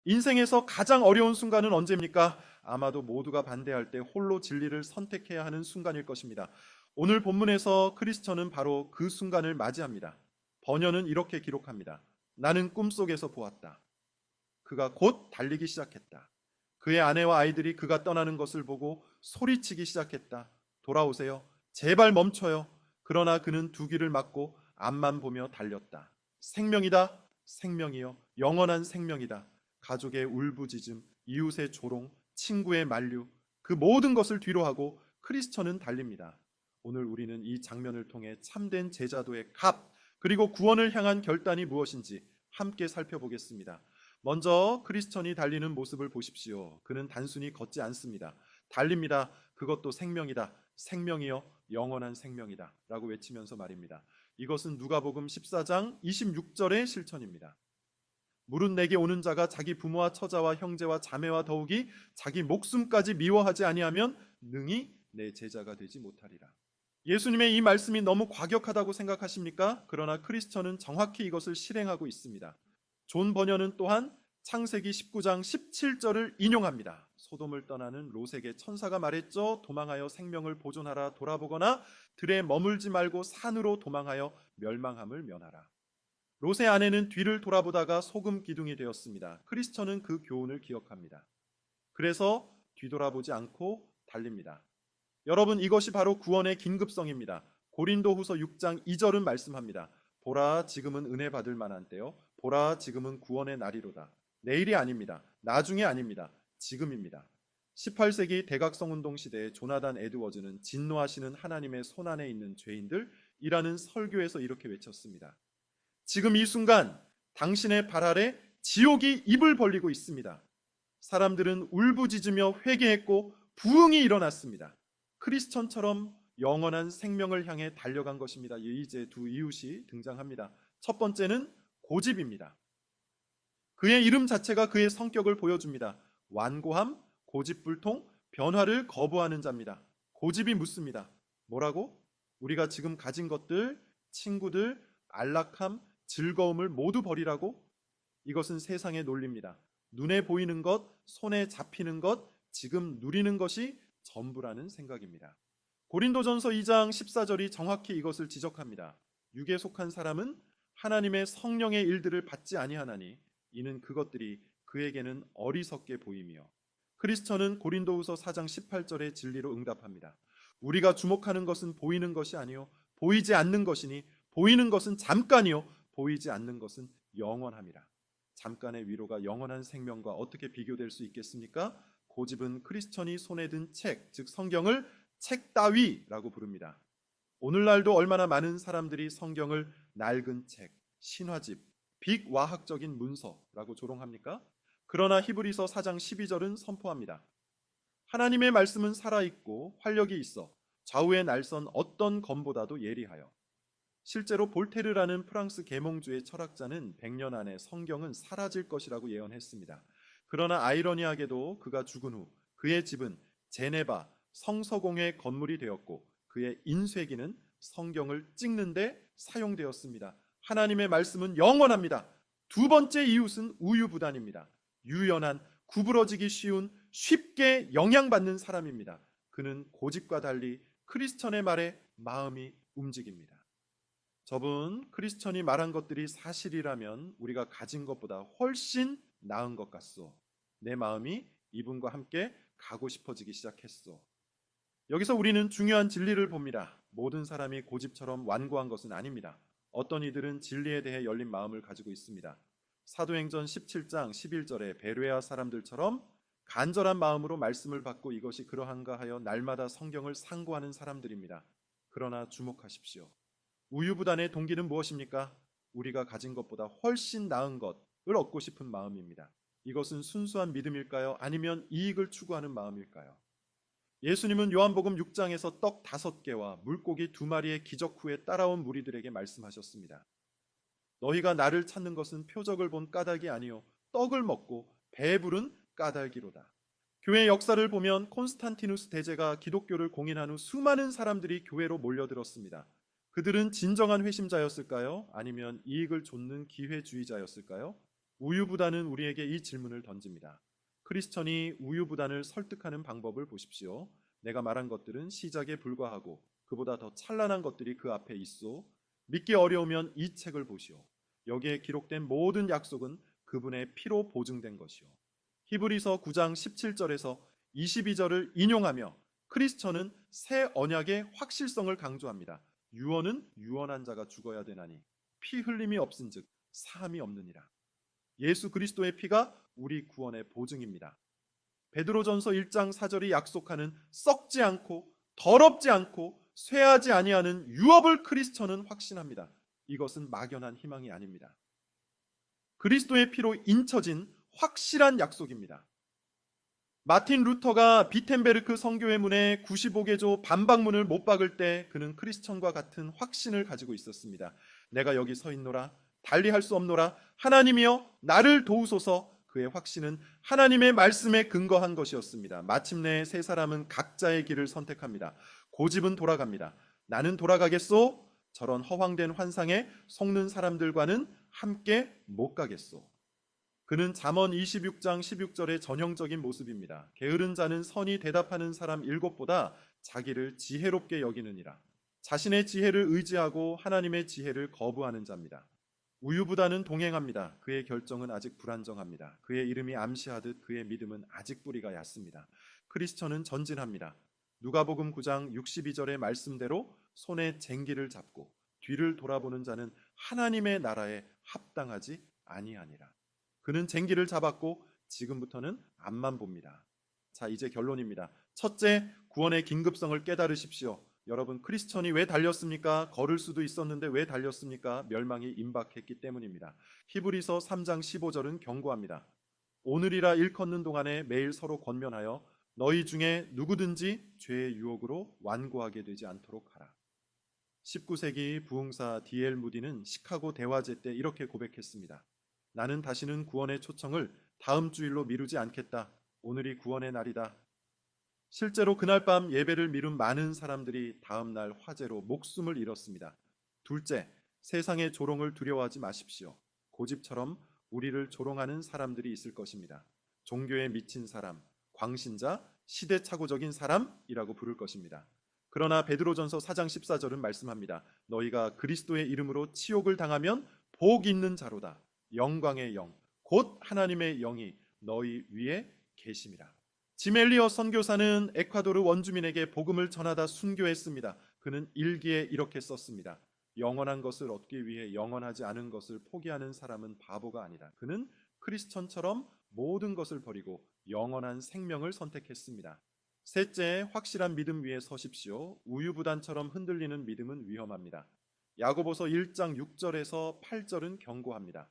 인생에서 가장 어려운 순간은 언제입니까? 아마도 모두가 반대할 때 홀로 진리를 선택해야 하는 순간일 것입니다. 오늘 본문에서 크리스천은 바로 그 순간을 맞이합니다. 번연은 이렇게 기록합니다. 나는 꿈속에서 보았다. 그가 곧 달리기 시작했다. 그의 아내와 아이들이 그가 떠나는 것을 보고 소리치기 시작했다. 돌아오세요. 제발 멈춰요. 그러나 그는 두 귀를 막고 앞만 보며 달렸다. 생명이다. 생명이요. 영원한 생명이다. 가족의 울부짖음, 이웃의 조롱, 친구의 만류, 그 모든 것을 뒤로하고 크리스천은 달립니다. 오늘 우리는 이 장면을 통해 참된 제자도의 값, 그리고 구원을 향한 결단이 무엇인지 함께 살펴보겠습니다. 먼저 크리스천이 달리는 모습을 보십시오. 그는 단순히 걷지 않습니다. 달립니다. 그것도 생명이다. 생명이요 영원한 생명이다 라고 외치면서 말입니다. 이것은 누가복음 14장 26절의 실천입니다. 무릇 내게 오는 자가 자기 부모와 처자와 형제와 자매와 더욱이 자기 목숨까지 미워하지 아니하면 능히 내 제자가 되지 못하리라. 예수님의 이 말씀이 너무 과격하다고 생각하십니까? 그러나 크리스천은 정확히 이것을 실행하고 있습니다. 존 버녀는 또한 창세기 19장 17절을 인용합니다. 소돔을 떠나는 롯에게 천사가 말했죠. 도망하여 생명을 보존하라. 돌아보거나 들에 머물지 말고 산으로 도망하여 멸망함을 면하라. 롯의 아내는 뒤를 돌아보다가 소금 기둥이 되었습니다. 크리스천은 그 교훈을 기억합니다. 그래서 뒤돌아보지 않고 달립니다. 여러분, 이것이 바로 구원의 긴급성입니다. 고린도후서 6장 2절은 말씀합니다. 보라, 지금은 은혜 받을 만한 때요. 보라, 지금은 구원의 날이로다. 내일이 아닙니다. 나중에 아닙니다. 지금입니다. 18세기 대각성운동 시대에 조나단 에드워즈는 진노하시는 하나님의 손안에 있는 죄인들이라는 설교에서 이렇게 외쳤습니다. 지금 이 순간 당신의 발 아래 지옥이 입을 벌리고 있습니다. 사람들은 울부짖으며 회개했고 부흥이 일어났습니다. 크리스천처럼 영원한 생명을 향해 달려간 것입니다. 이제 두 이웃이 등장합니다. 첫 번째는 고집입니다. 그의 이름 자체가 그의 성격을 보여줍니다. 완고함, 고집불통, 변화를 거부하는 자입니다. 고집이 묻습니다. 뭐라고? 우리가 지금 가진 것들, 친구들, 안락함, 즐거움을 모두 버리라고? 이것은 세상의 논리입니다. 눈에 보이는 것, 손에 잡히는 것, 지금 누리는 것이 전부라는 생각입니다. 고린도전서 2장 14절이 정확히 이것을 지적합니다. 육에 속한 사람은 하나님의 성령의 일들을 받지 아니하나니 이는 그것들이 그에게는 어리석게 보이며. 크리스천은 고린도후서 4장 18절의 진리로 응답합니다. 우리가 주목하는 것은 보이는 것이 아니요 보이지 않는 것이니 보이는 것은 잠깐이요 보이지 않는 것은 영원함이라. 잠깐의 위로가 영원한 생명과 어떻게 비교될 수 있겠습니까? 고집은 크리스천이 손에 든 책, 즉 성경을 책 따위라고 부릅니다. 오늘날도 얼마나 많은 사람들이 성경을 낡은 책, 신화집, 비과학적인 문서라고 조롱합니까? 그러나 히브리서 4장 12절은 선포합니다. 하나님의 말씀은 살아있고 활력이 있어 좌우의 날선 어떤 검보다도 예리하여. 실제로 볼테르라는 프랑스 계몽주의 철학자는 100년 안에 성경은 사라질 것이라고 예언했습니다. 그러나 아이러니하게도 그가 죽은 후 그의 집은 제네바 성서공회 건물이 되었고 그의 인쇄기는 성경을 찍는데 사용되었습니다. 하나님의 말씀은 영원합니다. 두 번째 이웃은 우유부단입니다. 유연한, 구부러지기 쉬운, 쉽게 영향받는 사람입니다. 그는 고집과 달리 크리스천의 말에 마음이 움직입니다. 저분, 크리스천이 말한 것들이 사실이라면 우리가 가진 것보다 훨씬 나은 것 같소. 내 마음이 이분과 함께 가고 싶어지기 시작했소. 여기서 우리는 중요한 진리를 봅니다. 모든 사람이 고집처럼 완고한 것은 아닙니다. 어떤 이들은 진리에 대해 열린 마음을 가지고 있습니다. 사도행전 17장 11절에 베레아 사람들처럼 간절한 마음으로 말씀을 받고 이것이 그러한가 하여 날마다 성경을 상고하는 사람들입니다. 그러나 주목하십시오. 우유부단의 동기는 무엇입니까? 우리가 가진 것보다 훨씬 나은 것을 얻고 싶은 마음입니다. 이것은 순수한 믿음일까요? 아니면 이익을 추구하는 마음일까요? 예수님은 요한복음 6장에서 떡 5개와 물고기 2마리의 기적 후에 따라온 무리들에게 말씀하셨습니다. 너희가 나를 찾는 것은 표적을 본 까닭이 아니요 떡을 먹고 배부른 까닭이로다. 교회 역사를 보면 콘스탄티누스 대제가 기독교를 공인한 후 수많은 사람들이 교회로 몰려들었습니다. 그들은 진정한 회심자였을까요? 아니면 이익을 좇는 기회주의자였을까요? 우유부단은 우리에게 이 질문을 던집니다. 크리스천이 우유부단을 설득하는 방법을 보십시오. 내가 말한 것들은 시작에 불과하고 그보다 더 찬란한 것들이 그 앞에 있소. 믿기 어려우면 이 책을 보시오. 여기에 기록된 모든 약속은 그분의 피로 보증된 것이요. 히브리서 9장 17절에서 22절을 인용하며 크리스천은 새 언약의 확실성을 강조합니다. 유언은 유언한 자가 죽어야 되나니 피 흘림이 없은즉 사함이 없느니라. 예수 그리스도의 피가 우리 구원의 보증입니다. 베드로전서 1장 4절이 약속하는 썩지 않고 더럽지 않고 쇠하지 아니하는 유업을 크리스천은 확신합니다. 이것은 막연한 희망이 아닙니다. 그리스도의 피로 인쳐진 확실한 약속입니다. 마틴 루터가 비텐베르크 성교회 문에 95개조 반박문을 못 박을 때 그는 크리스천과 같은 확신을 가지고 있었습니다. 내가 여기 서 있노라, 달리 할 수 없노라, 하나님이여 나를 도우소서. 그의 확신은 하나님의 말씀에 근거한 것이었습니다. 마침내 세 사람은 각자의 길을 선택합니다. 고집은 돌아갑니다. 나는 돌아가겠소. 저런 허황된 환상에 속는 사람들과는 함께 못 가겠소. 그는 잠언 26장 16절의 전형적인 모습입니다. 게으른 자는 선이 대답하는 사람 7보다 자기를 지혜롭게 여기느니라. 자신의 지혜를 의지하고 하나님의 지혜를 거부하는 자입니다. 우유부단은 동행합니다. 그의 결정은 아직 불안정합니다. 그의 이름이 암시하듯 그의 믿음은 아직 뿌리가 얕습니다. 크리스천은 전진합니다. 누가복음 9장 62절의 말씀대로 손에 쟁기를 잡고 뒤를 돌아보는 자는 하나님의 나라에 합당하지 아니하니라. 그는 쟁기를 잡았고 지금부터는 앞만 봅니다. 자, 이제 결론입니다. 첫째, 구원의 긴급성을 깨달으십시오. 여러분, 크리스천이 왜 달렸습니까? 걸을 수도 있었는데 왜 달렸습니까? 멸망이 임박했기 때문입니다. 히브리서 3장 15절은 경고합니다. 오늘이라 일컫는 동안에 매일 서로 권면하여 너희 중에 누구든지 죄의 유혹으로 완고하게 되지 않도록 하라. 19세기 부흥사 D.L. 무디는 시카고 대화제 때 이렇게 고백했습니다. 나는 다시는 구원의 초청을 다음 주일로 미루지 않겠다. 오늘이 구원의 날이다. 실제로 그날 밤 예배를 미룬 많은 사람들이 다음 날 화재로 목숨을 잃었습니다. 둘째, 세상의 조롱을 두려워하지 마십시오. 고집처럼 우리를 조롱하는 사람들이 있을 것입니다. 종교에 미친 사람, 광신자, 시대착오적인 사람이라고 부를 것입니다. 그러나 베드로전서 4장 14절은 말씀합니다. 너희가 그리스도의 이름으로 치욕을 당하면 복 있는 자로다. 영광의 영, 곧 하나님의 영이 너희 위에 계심이라. 짐 엘리엇 선교사는 에콰도르 원주민에게 복음을 전하다 순교했습니다. 그는 일기에 이렇게 썼습니다. 영원한 것을 얻기 위해 영원하지 않은 것을 포기하는 사람은 바보가 아니다. 그는 크리스천처럼 모든 것을 버리고 영원한 생명을 선택했습니다. 셋째, 확실한 믿음 위에 서십시오. 우유부단처럼 흔들리는 믿음은 위험합니다. 야고보서 1장 6절에서 8절은 경고합니다.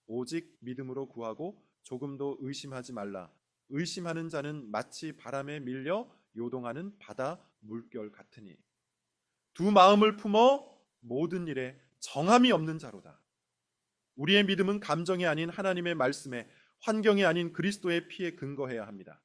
오직 믿음으로 구하고 조금도 의심하지 말라. 의심하는 자는 마치 바람에 밀려 요동하는 바다 물결 같으니 두 마음을 품어 모든 일에 정함이 없는 자로다. 우리의 믿음은 감정이 아닌 하나님의 말씀에, 환경이 아닌 그리스도의 피에 근거해야 합니다.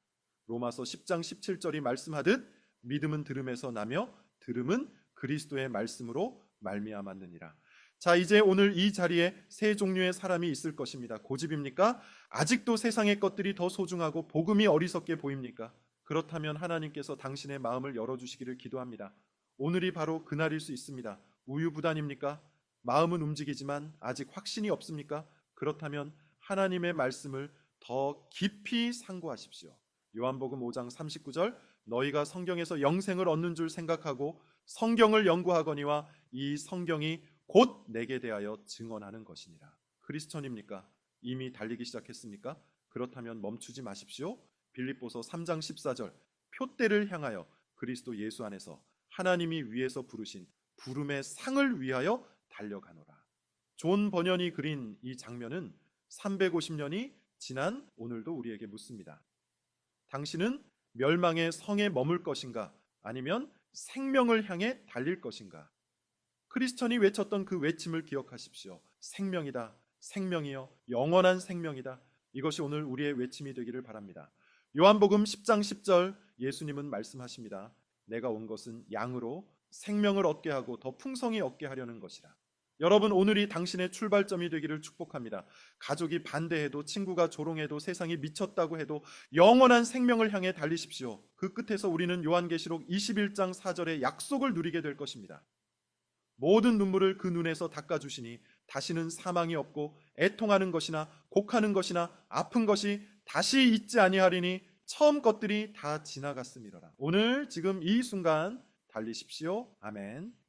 로마서 10장 17절이 말씀하듯 믿음은 들음에서 나며 들음은 그리스도의 말씀으로 말미암았느니라. 자, 이제 오늘 이 자리에 세 종류의 사람이 있을 것입니다. 고집입니까? 아직도 세상의 것들이 더 소중하고 복음이 어리석게 보입니까? 그렇다면 하나님께서 당신의 마음을 열어주시기를 기도합니다. 오늘이 바로 그날일 수 있습니다. 우유부단입니까? 마음은 움직이지만 아직 확신이 없습니까? 그렇다면 하나님의 말씀을 더 깊이 상고하십시오. 요한복음 5장 39절, 너희가 성경에서 영생을 얻는 줄 생각하고 성경을 연구하거니와 이 성경이 곧 내게 대하여 증언하는 것이니라. 크리스천입니까? 이미 달리기 시작했습니까? 그렇다면 멈추지 마십시오. 빌립보서 3장 14절, 표대를 향하여 그리스도 예수 안에서 하나님이 위에서 부르신 부름의 상을 위하여 달려가노라. 존 버년이 그린 이 장면은 350년이 지난 오늘도 우리에게 묻습니다. 당신은 멸망의 성에 머물 것인가? 아니면 생명을 향해 달릴 것인가? 크리스천이 외쳤던 그 외침을 기억하십시오. 생명이다. 생명이여. 영원한 생명이다. 이것이 오늘 우리의 외침이 되기를 바랍니다. 요한복음 10장 10절 예수님은 말씀하십니다. 내가 온 것은 양으로 생명을 얻게 하고 더 풍성히 얻게 하려는 것이라. 여러분, 오늘이 당신의 출발점이 되기를 축복합니다. 가족이 반대해도, 친구가 조롱해도, 세상이 미쳤다고 해도 영원한 생명을 향해 달리십시오. 그 끝에서 우리는 요한계시록 21장 4절의 약속을 누리게 될 것입니다. 모든 눈물을 그 눈에서 닦아주시니 다시는 사망이 없고 애통하는 것이나 곡하는 것이나 아픈 것이 다시 있지 아니하리니 처음 것들이 다 지나갔음이로라. 오늘 지금 이 순간 달리십시오. 아멘.